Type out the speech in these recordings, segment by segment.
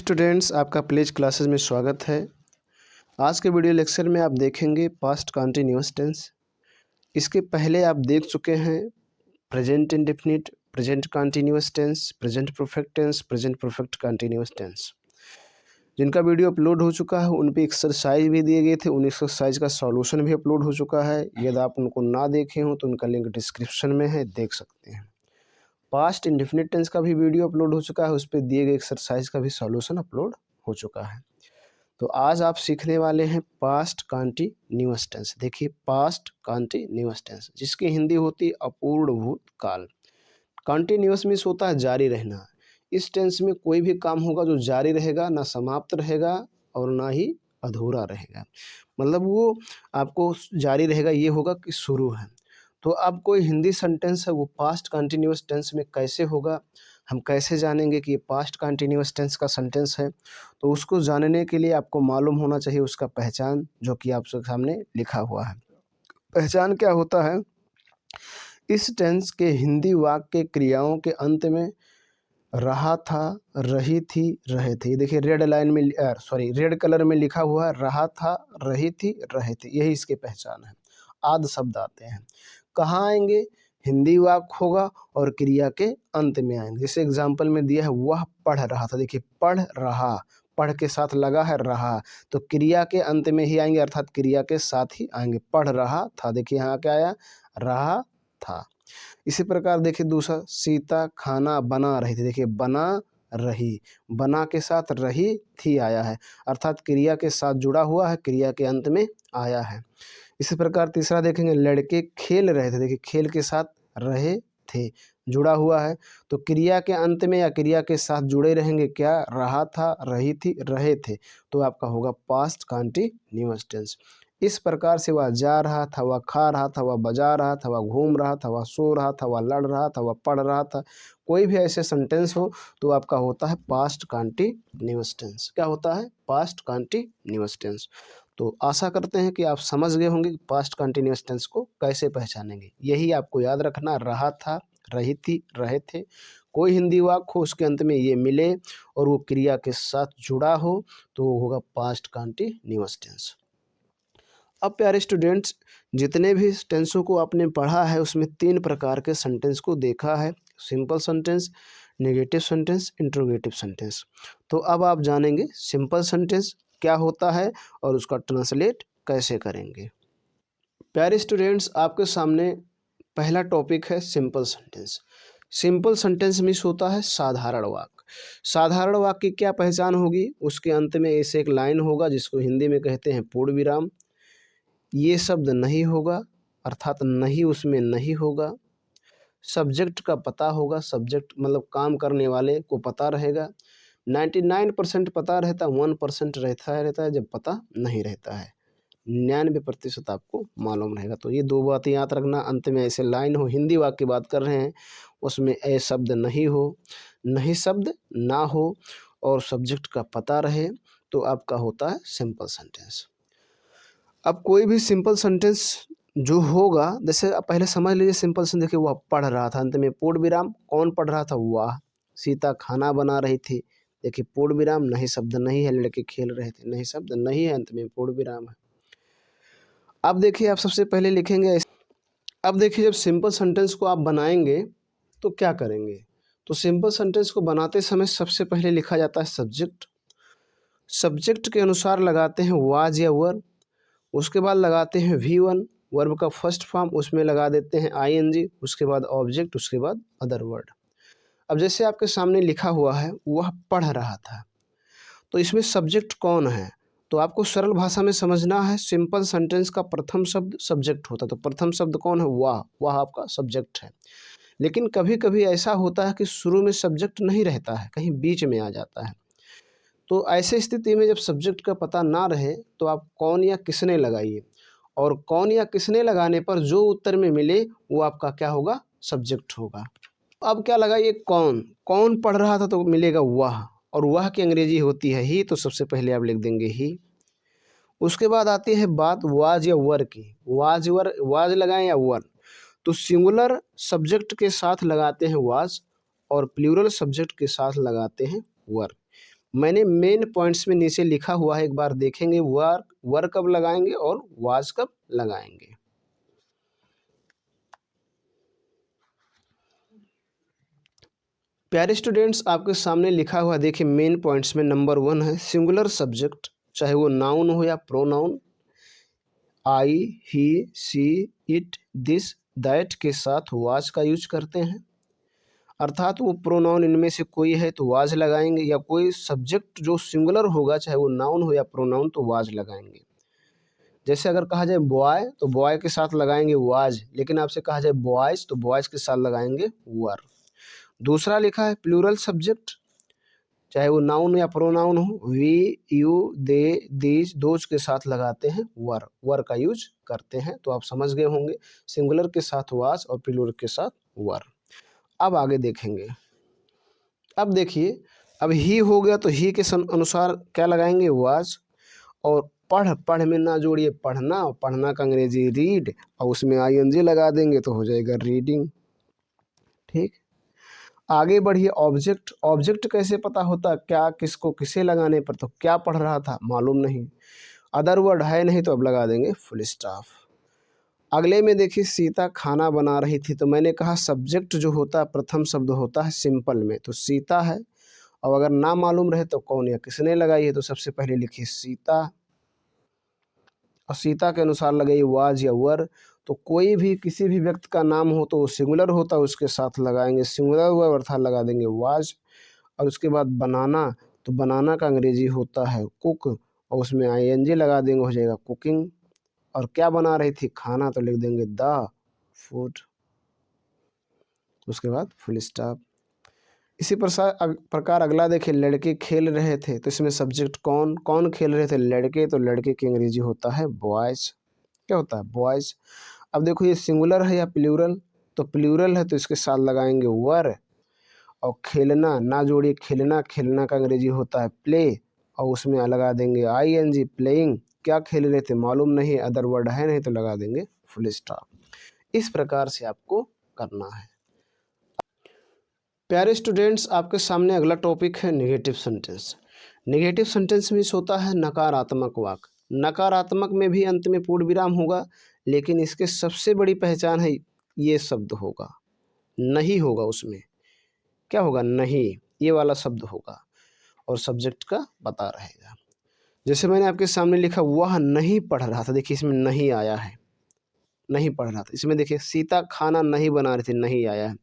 Students, आपका pledge classes में स्वागत है। आज के वीडियो लेक्चर में आप देखेंगे पास्ट कंटिन्यूअस टेंस। इसके पहले आप देख चुके हैं present indefinite, present continuous tense, present perfect tense, present perfect continuous tense. जिनका वीडियो अपलोड हो चुका है उन पे एक्सरसाइज भी दिए गए थे, उन एक्सरसाइज का सॉल्यूशन भी अपलोड हो चुका है। यदि आप उनको ना देखे हों तो उनका लिंक डिस्क्रिप्शन में है, देख सकते हैं। पास्ट इंडेफिनिट टेंस का भी वीडियो अपलोड हो चुका है, उस पर दिए गए एक्सरसाइज का भी सॉल्यूशन अपलोड हो चुका है। तो आज आप सीखने वाले हैं पास्ट कंटिन्यूअस टेंस। देखिए, पास्ट कंटिन्यूअस टेंस जिसकी हिंदी होती है अपूर्ण भूतकाल। कंटिन्यूअस मीन्स होता है जारी रहना। इस टेंस में कोई भी काम होगा जो जारी रहेगा, ना समाप्त रहेगा और ना ही अधूरा रहेगा। मतलब वो आपको जारी रहेगा, ये होगा कि शुरू है। तो अब कोई हिंदी सेंटेंस है वो पास्ट कंटिन्यूअस टेंस में कैसे होगा, हम कैसे जानेंगे कि ये पास्ट कंटिन्यूअस टेंस का सेंटेंस है। तो उसको जानने के लिए आपको मालूम होना चाहिए उसका पहचान, जो कि आपके सामने लिखा हुआ है। पहचान क्या होता है? इस टेंस के हिंदी वाक्य क्रियाओं के अंत में रहा था, रही थी, रहे थे। ये देखिए रेड लाइन में रेड कलर में लिखा हुआ है, रहा था, रही थी, रहे थे। यही इसकी पहचान है। आदि शब्द आते हैं, कहाँ आएंगे? हिंदी वाक्य होगा और क्रिया के अंत में आएंगे। जैसे एग्जाम्पल में दिया है, वह पढ़ रहा था। देखिए, पढ़ रहा, पढ़ के साथ लगा है रहा, तो क्रिया के अंत में ही आएंगे, अर्थात क्रिया के साथ ही आएंगे। पढ़ रहा था, देखिए यहाँ क्या आया? रहा था। इसी प्रकार देखिए दूसरा, सीता खाना बना रही थी। देखिए बना रही, बना के साथ रही थी आया है, अर्थात क्रिया के साथ जुड़ा हुआ है, क्रिया के अंत में आया है। इसी प्रकार तीसरा देखेंगे, लड़के खेल रहे थे। देखिए खेल के साथ रहे थे जुड़ा हुआ है, तो क्रिया के अंत में या क्रिया के साथ जुड़े रहेंगे क्या? रहा था, रही थी, रहे थे। तो आपका होगा पास्ट कंटिन्यूअस टेंस। इस प्रकार से वह जा रहा था, वह खा रहा था, वह बजा रहा था, वह घूम रहा था, वह सो रहा था, वह लड़ रहा था, वह पढ़ रहा था। कोई भी ऐसे सेंटेंस हो तो आपका होता है पास्ट कंटिन्यूअस टेंस। क्या होता है? Past continuous tense. तो आशा करते हैं कि आप समझ गए होंगे कि पास्ट कंटिन्यूअस टेंस को कैसे पहचानेंगे। यही आपको याद रखना, रहा था, रही थी, रहे थे। कोई हिंदी वाक्य हो उसके अंत में ये मिले और वो क्रिया के साथ जुड़ा हो तो वो होगा पास्ट कंटिन्यूअस टेंस। अब प्यारे स्टूडेंट्स, जितने भी टेंसों को आपने पढ़ा है उसमें 3 प्रकार के सेंटेंस को देखा है, simple sentence, negative sentence, interrogative sentence. तो अब आप जानेंगे सिंपल सेंटेंस क्या होता है और उसका ट्रांसलेट कैसे करेंगे। प्यारे स्टूडेंट्स, आपके सामने पहला टॉपिक है simple sentence. Simple sentence means होता है साधारण वाक्य। साधारण वाक्य की क्या पहचान होगी? उसके अंत में ऐसे एक लाइन होगा जिसको हिंदी में कहते हैं पूर्ण विराम। ये शब्द नहीं होगा, अर्थात नहीं उसमें नहीं होगा। सब्जेक्ट का पता होगा, सब्जेक्ट मतलब काम करने वाले को पता रहेगा। 99% पता रहता है, 1% रहता है जब पता नहीं रहता है। 99% आपको मालूम रहेगा। तो ये 2 बातें याद रखना। अंत में ऐसे लाइन हो, हिंदी वाक्य की बात कर रहे हैं, उसमें ए शब्द नहीं हो, नहीं शब्द ना हो और सब्जेक्ट का पता रहे, तो आपका होता है सिंपल सेंटेंस। अब कोई भी सिंपल सेंटेंस जो होगा, जैसे आप पहले समझ लीजिए सिंपल सेंटेंस। देखिए वह पढ़ रहा था, अंत में पूर्ण विराम। कौन पढ़ रहा था? वह। सीता खाना बना रही थी, देखिए पूर्ण विराम, नहीं शब्द नहीं है। लड़के खेल रहे थे, नहीं शब्द नहीं है, अंत में पूर्ण विराम है। अब देखिए आप सबसे पहले लिखेंगे अब देखिए जब सिंपल सेंटेंस को आप बनाएंगे तो क्या करेंगे? तो सिंपल सेंटेंस को बनाते समय सबसे पहले लिखा जाता है सब्जेक्ट। सब्जेक्ट के अनुसार लगाते हैं वाज या वर। उसके बाद लगाते हैं V1, वर्ब का फर्स्ट फॉर्म, उसमें लगा देते हैं ING। उसके बाद ऑब्जेक्ट, उसके बाद अदर वर्ड। अब जैसे आपके सामने लिखा हुआ है, वह पढ़ रहा था, तो इसमें सब्जेक्ट कौन है? तो आपको सरल भाषा में समझना है। सिंपल सेंटेंस का प्रथम शब्द सब्जेक्ट होता है, तो प्रथम शब्द कौन है? वह आपका सब्जेक्ट है। लेकिन कभी कभी ऐसा होता है कि शुरू में सब्जेक्ट नहीं रहता है, कहीं बीच में आ जाता है। तो ऐसे स्थिति में जब सब्जेक्ट का पता ना रहे तो आप कौन या किसने लगाइए, और कौन या किसने लगाने पर जो उत्तर में मिले वो आपका क्या होगा? सब्जेक्ट होगा। अब क्या लगाइए? कौन। कौन पढ़ रहा था तो मिलेगा वह, और वह की अंग्रेजी होती है ही, तो सबसे पहले आप लिख देंगे ही। उसके बाद आती है बात वाज या वर की। वाज लगाएं या वर। तो सिंगुलर सब्जेक्ट के साथ लगाते हैं वाज और प्लूरल सब्जेक्ट के साथ लगाते हैं वर। मैंने मेन पॉइंट्स में नीचे लिखा हुआ है, एक बार देखेंगे। वर कब लगाएंगे और वाज कब लगाएंगे। प्यारे स्टूडेंट्स, आपके सामने लिखा हुआ देखिए मेन पॉइंट्स में नंबर 1 है सिंगुलर सब्जेक्ट, चाहे वो नाउन हो या pronoun. I, he, she, it, this, that के साथ वाज का यूज करते हैं, अर्थात वो प्रोनाउन इनमें से कोई है तो वाज लगाएंगे, या कोई सब्जेक्ट जो सिंगुलर होगा चाहे वो नाउन हो या प्रोनाउन तो वाज लगाएंगे। जैसे अगर कहा जाए बॉय तो बॉय के साथ लगाएंगे वाज, लेकिन आपसे कहा जाए बॉयज तो बॉयज के साथ लगाएंगे वर। दूसरा लिखा है प्लूरल सब्जेक्ट, चाहे वो नाउन या प्रोनाउन हो, we, you, they, these, those के साथ लगाते हैं वर का यूज करते हैं। तो आप समझ गए होंगे, सिंगुलर के साथ वाज और प्लूरल के साथ वर। अब आगे देखेंगे। अब देखिए, अब ही हो गया तो ही के अनुसार क्या लगाएंगे वाज, और पढ़ में ना जोड़िए पढ़ना, और पढ़ना का अंग्रेजी रीड, और उसमें आईएनजी लगा देंगे तो हो जाएगा रीडिंग। ठीक, आगे बढ़िए। ऑब्जेक्ट कैसे पता होता, क्या किसको किसे लगाने पर, तो क्या पढ़ रहा था मालूम नहीं, अदर वर्ड है नहीं तो अब लगा देंगे फुल स्टॉप। अगले में देखिए सीता खाना बना रही थी, तो मैंने कहा सब्जेक्ट जो होता है प्रथम शब्द होता है सिंपल में तो सीता है, और अगर ना मालूम रहे तो कौन या किसने लगाई है, तो सबसे पहले लिखिए सीता, और सीता के अनुसार लगाइए वाज या वर। तो कोई भी किसी भी व्यक्ति का नाम हो तो वो सिंगुलर होता है, उसके साथ लगाएंगे सिंगुलर वर अर्थात लगा देंगे वाज। और उसके बाद बनाना, तो बनाना का अंग्रेजी होता है कुक, और उसमें आईएनजी लगा देंगे हो जाएगा कुकिंग। और क्या बना रही थी खाना, तो लिख देंगे द फूड, उसके बाद फुल स्टॉप। इसी प्रकार अगला देखिए लड़के खेल रहे थे, तो इसमें सब्जेक्ट कौन कौन खेल रहे थे, लड़के, तो लड़के की अंग्रेजी होता है बॉयज, क्या होता है बॉयज। अब देखो ये सिंगुलर है या प्लूरल, तो प्लूरल है तो इसके साथ लगाएंगे वर। और खेलना ना जोड़िए खेलना, खेलना का अंग्रेजी होता है प्ले, और उसमें लगा देंगे आईएनजी प्लेइंग, क्या खेल रहे थे मालूम नहीं, अदर वर्ड है नहीं तो लगा देंगे फुल स्टॉप। इस प्रकार से आपको करना है। प्यारे स्टूडेंट्स, आपके सामने अगला टॉपिक है negative sentence. Negative sentence means होता है नकारात्मक वाक्य। नकारात्मक में भी अंत में पूर्ण विराम होगा, लेकिन इसके सबसे बड़ी पहचान है ये शब्द होगा, नहीं होगा उसमें, क्या होगा नहीं, ये वाला शब्द होगा, और सब्जेक्ट का बता रहेगा। जैसे मैंने आपके सामने लिखा वह नहीं पढ़ रहा था, देखिए इसमें नहीं आया है, नहीं पढ़ रहा था। इसमें देखिए सीता खाना नहीं बना रही थी, नहीं आया है।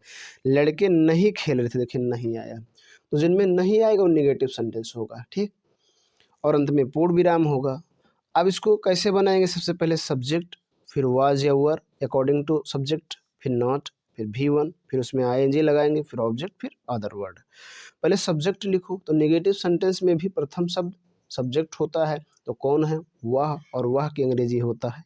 लड़के नहीं खेल रहे थे, देखिए नहीं आया। तो जिनमें नहीं आएगा वो नेगेटिव सेंटेंस होगा। ठीक, और अंत में पूर्ण विराम होगा। अब इसको कैसे बनाएंगे, सबसे पहले सब्जेक्ट, फिर वाज या वर अकॉर्डिंग टू सब्जेक्ट, फिर नॉट, फिर V1, फिर उसमें आईएनजी लगाएंगे, फिर ऑब्जेक्ट, फिर अदर वर्ड। पहले सब्जेक्ट लिखो, तो नेगेटिव सेंटेंस में भी प्रथम शब्द सब्जेक्ट होता है, तो कौन है वह, और वह की अंग्रेजी होता है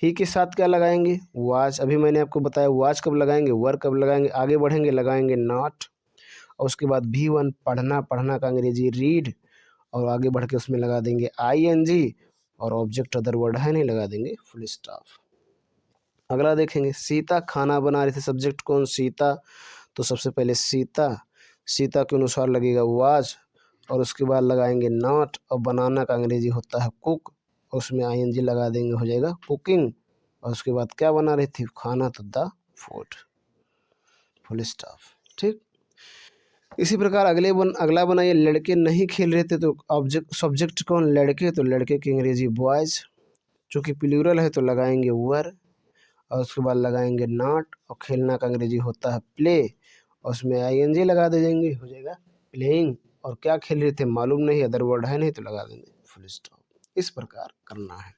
ही के साथ क्या लगाएंगे वाज। अभी मैंने आपको बताया वाज कब लगाएंगे, वर कब लगाएंगे। आगे बढ़ेंगे लगाएंगे नॉट, और उसके बाद V1 पढ़ना, पढ़ना का अंग्रेजी रीड, और आगे बढ़ के उसमें लगा देंगे आईएनजी, और ऑब्जेक्ट अदर वर्ड है नहीं लगा देंगे फुल स्टॉप। अगला देखेंगे सीता खाना बना रही थी, सब्जेक्ट कौन सीता, तो सबसे पहले सीता, सीता के अनुसार लगेगा वाज, और उसके बाद लगाएंगे नॉट, और बनाना का अंग्रेजी होता है कुक, और उसमें आईएनजी लगा देंगे हो जाएगा कुकिंग। और उसके बाद क्या बना रही थी खाना, तो द फूड, फुल स्टॉप। ठीक, इसी प्रकार अगला बनाइए लड़के नहीं खेल रहे थे, तो ऑब्जेक्ट सब्जेक्ट कौन लड़के, तो लड़के की अंग्रेजी बॉयज, चूँकि प्लूरल है तो लगाएंगे वर, और उसके बाद लगाएंगे नॉट, और खेलना का अंग्रेजी होता है प्ले, और उसमें आईएनजी लगा दे देंगे हो जाएगा प्लेइंग, और क्या खेल रहे थे मालूम नहीं, अदर वर्ड है नहीं तो लगा देंगे फुल स्टॉप। इस प्रकार करना है।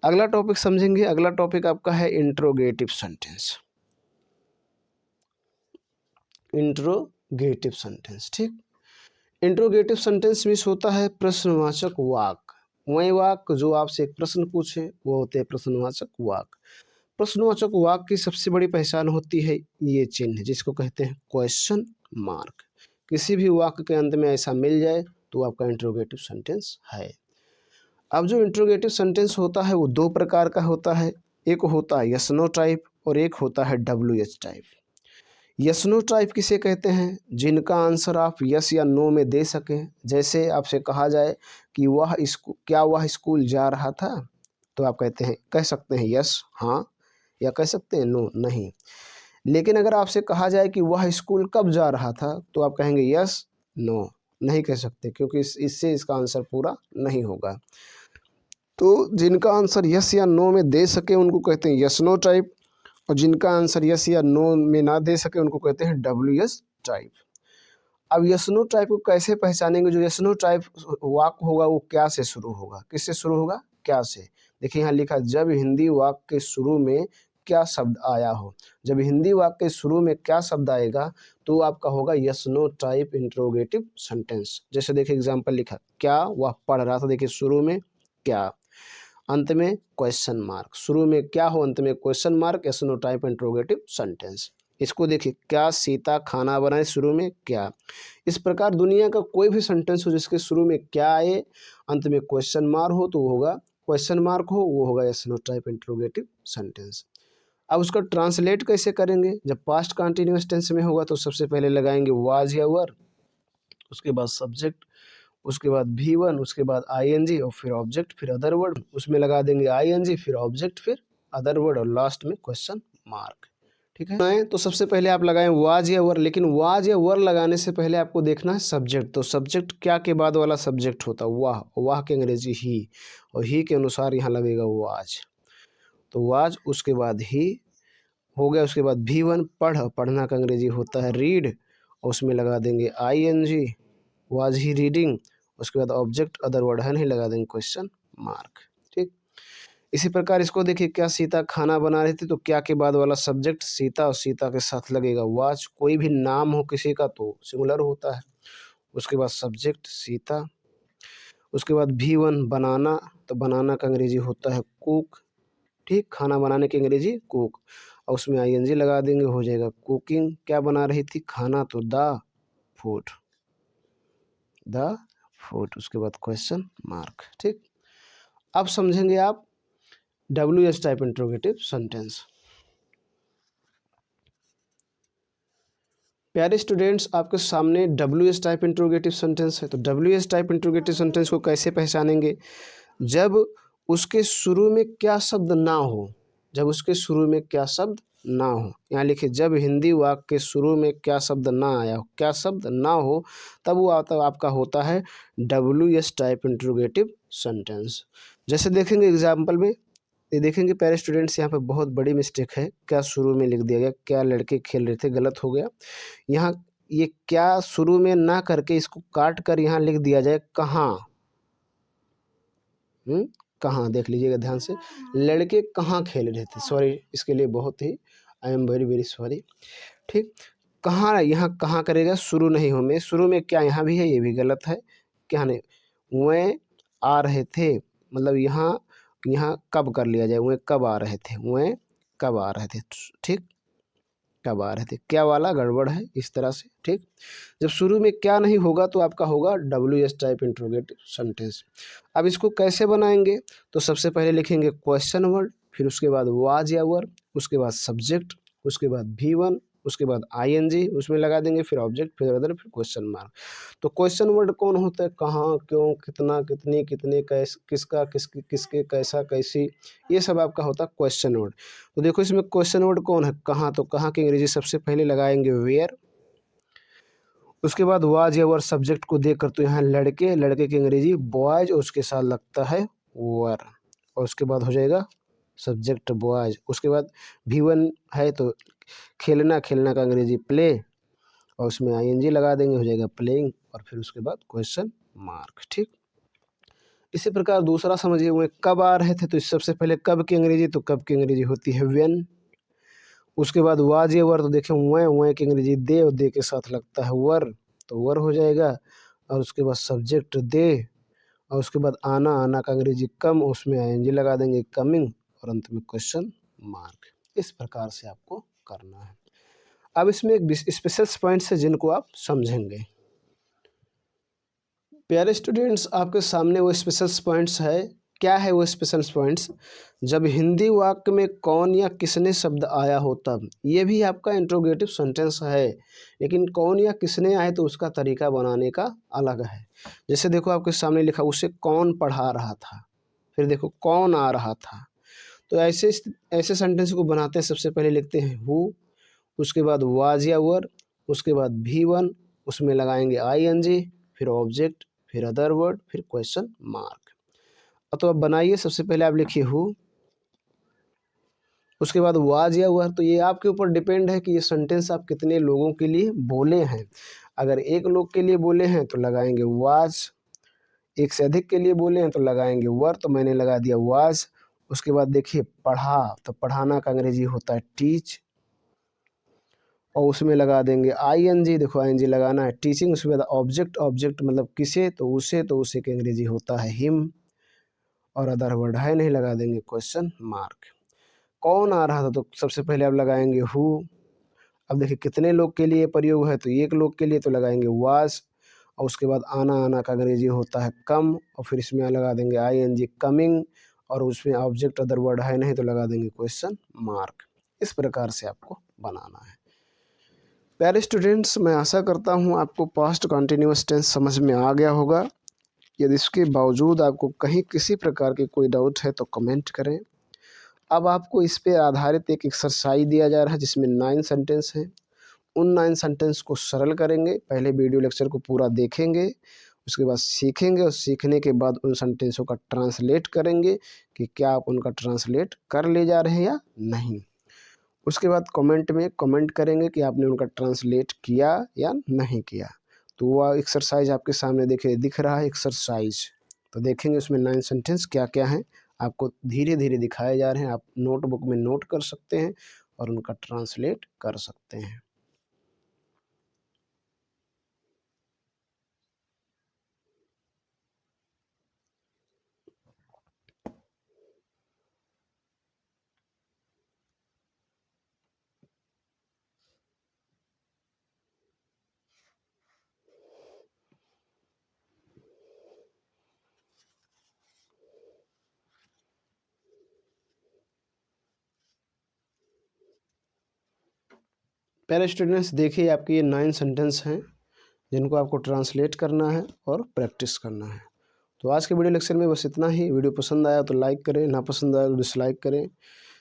अगला टॉपिक समझेंगे। अगला टॉपिक आपका है इंट्रोगेटिव सेंटेंस। इंट्रोगेटिव सेंटेंस, ठीक, इंट्रोगेटिव सेंटेंस मीन्स होता है प्रश्नवाचक वाक्य। वही वाक्य जो आपसे एक प्रश्न पूछे वो होते हैं प्रश्नवाचक वाक्य। प्रश्नवाचक वाक्य की सबसे बड़ी पहचान होती है ये चिन्ह, जिसको कहते हैं क्वेश्चन मार्क। किसी भी वाक्य के अंत में ऐसा मिल जाए तो आपका इंट्रोगेटिव सेंटेंस है। अब जो इंट्रोगेटिव सेंटेंस होता है वो दो प्रकार का होता है, एक होता है यस नो टाइप, और एक होता है WH type. Yes no type किसे कहते हैं? जिनका आंसर आप यस या नो में दे सकें। जैसे आपसे कहा जाए कि क्या वह स्कूल जा रहा था, तो आप कह सकते हैं यस हाँ, या कह सकते हैं नो नहीं। लेकिन अगर आपसे कहा जाए कि वह स्कूल कब जा रहा था, तो आप कहेंगे यस नो, नहीं कह सकते, क्योंकि इससे इसका आंसर पूरा नहीं होगा। तो जिनका आंसर यस या नो में दे सके उनको कहते हैं यस नो टाइप, और जिनका आंसर यस या नो में ना दे सके उनको कहते हैं डब्ल्यू एस टाइप। अब यस नो टाइप को कैसे पहचानेंगे? जो यस नो टाइप वाक्य होगा वो क्या से शुरू होगा, किससे शुरू होगा? क्या से। देखिए यहाँ लिखा, जब हिंदी वाक्य के शुरू में क्या शब्द आया हो। जब हिंदी वाक्य के शुरू में क्या शब्द आएगा तो आपका होगा yes no type interrogative sentence. जैसे देखिए एग्जाम्पल लिखा, क्या वह पढ़ रहा था। देखिए शुरू में क्या, अंत में क्वेश्चन मार्क। शुरू में क्या हो, अंत में question mark, yes no type interrogative sentence. इसको देखिए, क्या सीता खाना बनाए, शुरू में क्या। इस प्रकार दुनिया का कोई भी सेंटेंस हो जिसके शुरू में क्या आए, अंत में क्वेश्चन मार्क हो तो वो होगा क्वेश्चन मार्क हो, वो होगा yes no type interrogative sentence. अब उसका ट्रांसलेट कैसे करेंगे? जब पास्ट कंटिन्यूअस टेंस में होगा तो सबसे पहले लगाएंगे वाज या वर, उसके बाद सब्जेक्ट, उसके बाद V1, उसके बाद ING और फिर ऑब्जेक्ट, फिर अदर वर्ड, उसमें लगा देंगे ING, फिर ऑब्जेक्ट, फिर अदर वर्ड और लास्ट में क्वेश्चन मार्क। ठीक है, तो सबसे पहले आप लगाएं वाज या वर, लेकिन वाज या वर लगाने से पहले आपको देखना है सब्जेक्ट। तो सब्जेक्ट क्या के बाद वाला सब्जेक्ट होता है? वाह। वाह के अंग्रेजी ही, और ही के अनुसार यहाँ लगेगा वाज। तो वाज, उसके बाद ही हो गया, उसके बाद V1 पढ़ना का अंग्रेजी होता है रीड, और उसमें लगा देंगे ING, वाज ही रीडिंग। उसके बाद ऑब्जेक्ट अदर वर्ड है नहीं, लगा देंगे क्वेश्चन मार्क। ठीक, इसी प्रकार इसको देखिए, क्या सीता खाना बना रही थी, तो क्या के बाद वाला सब्जेक्ट सीता, और सीता के साथ लगेगा वाज। कोई भी नाम हो किसी का तो सिंगुलर होता है। उसके बाद सब्जेक्ट सीता, उसके बाद V1 बनाना, तो बनाना का अंग्रेजी होता है कुक। ठीक, खाना बनाने की अंग्रेजी कुक, और उसमें ING लगा देंगे, हो जाएगा कुकिंग। क्या बना रही थी? खाना, तो द फूड, द फूड। उसके बाद क्वेश्चन मार्क। ठीक, अब समझेंगे आप WS टाइप इंट्रोगेटिव सेंटेंस। प्यारे स्टूडेंट्स, आपके सामने WS टाइप इंट्रोगेटिव सेंटेंस है। तो WS टाइप इंट्रोगेटिव सेंटेंस को कैसे पहचानेंगे? जब उसके शुरू में क्या शब्द ना हो, जब उसके शुरू में क्या शब्द ना हो। यहाँ लिखिए, जब हिंदी वाक्य के शुरू में क्या शब्द ना आया हो, क्या शब्द ना हो, तब वो आपका होता है WS टाइप इंट्रोगेटिव सेंटेंस। जैसे देखेंगे एग्जाम्पल में, ये देखेंगे प्यारे स्टूडेंट्स, यहाँ पे बहुत बड़ी मिस्टेक है। क्या शुरू में लिख दिया गया, क्या लड़के खेल रहे थे, गलत हो गया। यहाँ ये क्या शुरू में ना करके इसको काट कर यहाँ लिख दिया जाए कहाँ। कहाँ, देख लीजिएगा ध्यान से, लड़के कहाँ खेल रहे थे। सॉरी इसके लिए, बहुत ही I am very very sorry. ठीक, कहाँ, यहाँ कहाँ करेगा, शुरू नहीं हो में। शुरू में क्या यहाँ भी है, ये भी गलत है। क्या नहीं, वह आ रहे थे, मतलब यहाँ यहाँ कब कर लिया जाए, वह कब आ रहे थे, वह कब आ रहे थे। ठीक, कब आ रहे थे, क्या वाला गड़बड़ है इस तरह से। ठीक, जब शुरू में क्या नहीं होगा तो आपका होगा WS टाइप इंट्रोगेटिव सेंटेंस। अब इसको कैसे बनाएंगे? तो सबसे पहले लिखेंगे क्वेश्चन वर्ड, फिर उसके बाद वाज या वर, उसके बाद सब्जेक्ट, उसके बाद V1, उसके बाद ING, उसमें लगा देंगे, फिर ऑब्जेक्ट, फिर अदर, फिर क्वेश्चन मार्क। तो क्वेश्चन वर्ड कौन होता है? कहाँ, क्यों, कितना, कितनी, कितने, कैसे, किसका, किसके, किसके, कैसा, कैसी, ये सब आपका होता है क्वेश्चन वर्ड। तो देखो इसमें क्वेश्चन वर्ड कौन है? कहाँ। तो कहाँ की अंग्रेजी सबसे पहले लगाएंगे वेयर, उसके बाद वाज या वर सब्जेक्ट को देकर, तो यहाँ लड़के, लड़के की अंग्रेजी बॉयज, और उसके साथ लगता है वर, और उसके बाद हो जाएगा सब्जेक्ट बॉयज। उसके बाद V1 है तो खेलना, खेलना का अंग्रेजी प्ले, और उसमें ING लगा देंगे, हो जाएगा प्लेइंग, और फिर उसके बाद क्वेश्चन मार्क। ठीक, इसी प्रकार दूसरा समझिए, वो कब आ रहे थे, तो सबसे पहले कब की अंग्रेजी, तो कब की अंग्रेजी होती है व्हेन। उसके बाद वाज या वर, तो देखें वह की अंग्रेजी दे, और दे के साथ लगता है वर, तो वर हो जाएगा। और उसके बाद सब्जेक्ट दे, और उसके बाद आना, आना का अंग्रेजी कम, उसमें ING लगा देंगे कमिंग, और अंत में क्वेश्चन मार्क। इस प्रकार से आपको करना है। अब इसमें एक स्पेशल पॉइंट्स है जिनको आप समझेंगे। प्यारे स्टूडेंट्स, आपके सामने वो स्पेशल पॉइंट्स है, क्या है वो स्पेशल पॉइंट्स, जब हिंदी वाक्य में कौन या किसने शब्द आया हो तब। ये भी आपका इंट्रोगेटिव सेंटेंस है, लेकिन कौन या किसने आए तो उसका तरीका बनाने का अलग है। जैसे देखो आपके सामने लिखा, उसे कौन पढ़ा रहा था, फिर देखो कौन आ रहा था। तो ऐसे ऐसे सेंटेंस को बनाते हैं, सबसे पहले लिखते हैं हु, उसके बाद वाज या वर, उसके बाद V1, उसमें लगाएंगे ING, फिर ऑब्जेक्ट, फिर अदर वर्ड, फिर क्वेश्चन मार्क। तो अब बनाइए, सबसे पहले आप लिखिए हु, उसके बाद वाज या वर। तो ये आपके ऊपर डिपेंड है कि ये सेंटेंस आप कितने लोगों के लिए बोले हैं। अगर एक लोग के लिए बोले हैं तो लगाएंगे वाज, एक से अधिक के लिए बोले हैं तो लगाएंगे वर, तो मैंने लगा दिया वाज। उसके बाद देखिए पढ़ा, तो पढ़ाना का अंग्रेजी होता है टीच, और उसमें लगा देंगे ING, देखो ING लगाना है टीचिंग। उसके बाद ऑब्जेक्ट, ऑब्जेक्ट मतलब किसे, तो उसे के अंग्रेजी होता है हिम, और अदर वर्ड है नहीं, लगा देंगे क्वेश्चन मार्क। कौन आ रहा था, तो सबसे पहले आप लगाएंगे हु। अब देखिए कितने लोग के लिए प्रयोग है, तो एक लोग के लिए, तो लगाएंगे वाज, और उसके बाद आना, आना का अंग्रेजी होता है कम, और फिर इसमें लगा देंगे ING कमिंग, और उसमें ऑब्जेक्ट अदर वर्ड है नहीं तो लगा देंगे क्वेश्चन मार्क। इस प्रकार से आपको बनाना है। प्यारे स्टूडेंट्स, मैं आशा करता हूँ आपको पास्ट कंटिन्यूअस टेंस समझ में आ गया होगा। यदि इसके बावजूद आपको कहीं किसी प्रकार की कोई डाउट है तो कमेंट करें। अब आपको इस पे आधारित एक एक्सरसाइज दिया जा रहा है जिसमें 9 सेंटेंस हैं। उन 9 सेंटेंस को सरल करेंगे, पहले वीडियो लेक्चर को पूरा देखेंगे, उसके बाद सीखेंगे, और सीखने के बाद उन सेंटेंसों का ट्रांसलेट करेंगे कि क्या आप उनका ट्रांसलेट कर ले जा रहे हैं या नहीं। उसके बाद कमेंट में कमेंट करेंगे कि आपने उनका ट्रांसलेट किया या नहीं किया। तो वह एक्सरसाइज आपके सामने दिख रहा है एक्सरसाइज। तो देखेंगे उसमें 9 सेंटेंस क्या क्या हैं, आपको धीरे धीरे दिखाए जा रहे हैं। आप नोटबुक में नोट कर सकते हैं और उनका ट्रांसलेट कर सकते हैं। पहले स्टूडेंट्स देखिए, आपके ये 9 सेंटेंस हैं जिनको आपको ट्रांसलेट करना है और प्रैक्टिस करना है। तो आज के वीडियो लेक्चर में बस इतना ही। वीडियो पसंद आया तो लाइक करें, ना पसंद आया तो डिसलाइक करें।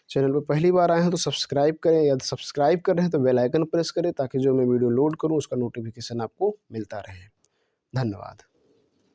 चैनल पर पहली बार आए हैं तो सब्सक्राइब करें, या सब्सक्राइब कर रहे हैं तो बेल आइकन प्रेस करें ताकि जो मैं वीडियो लोड करूं उसका नोटिफिकेशन आपको मिलता रहे। धन्यवाद।